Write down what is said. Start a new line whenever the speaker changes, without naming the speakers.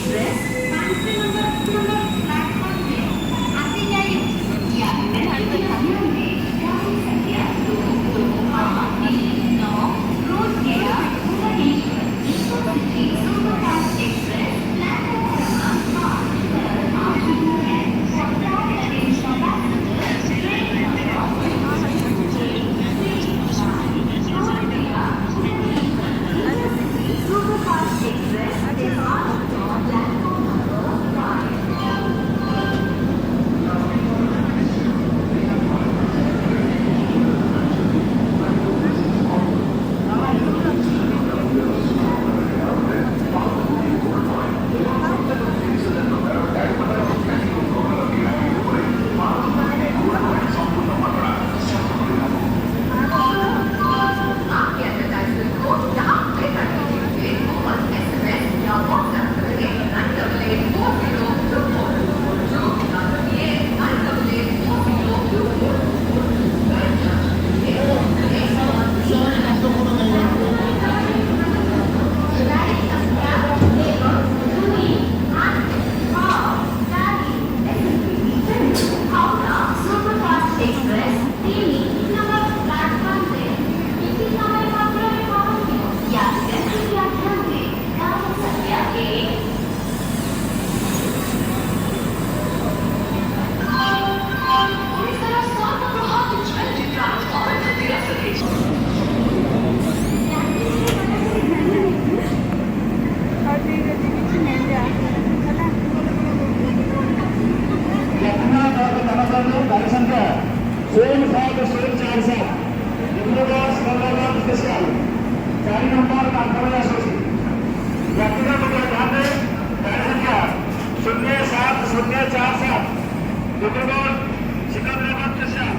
Express पांचवे number platform पे आते जाइए या फिर हमें गाड़ी संख्या 22539 road Gaya Bhubaneswar intercity superfast express platform क्रमांक 5 पर आ चुकी है। For that attention passengers, train Superfast Express is on platform number 5. आपके एडवर्टाइजमेंट को यहाँ पे करने के लिए कॉल SMS या WhatsApp करें 9840 सुपरफास्ट एक्सप्रेस तीन नंबर प्लेटफॉर्म पे किसी समय मात्रा में पहुंचे या कैसे ध्यान दें गाड़ी संख्या 1 इस तरह 100 number hot twenty transform to the destination
गाड़ी संख्या 057 स्पेशल 4 नंबर कांकरिया सोसी व्यक्तिगत ध्यान दें गाड़ी संख्या 07047 सिकंदराबाद स्पेशल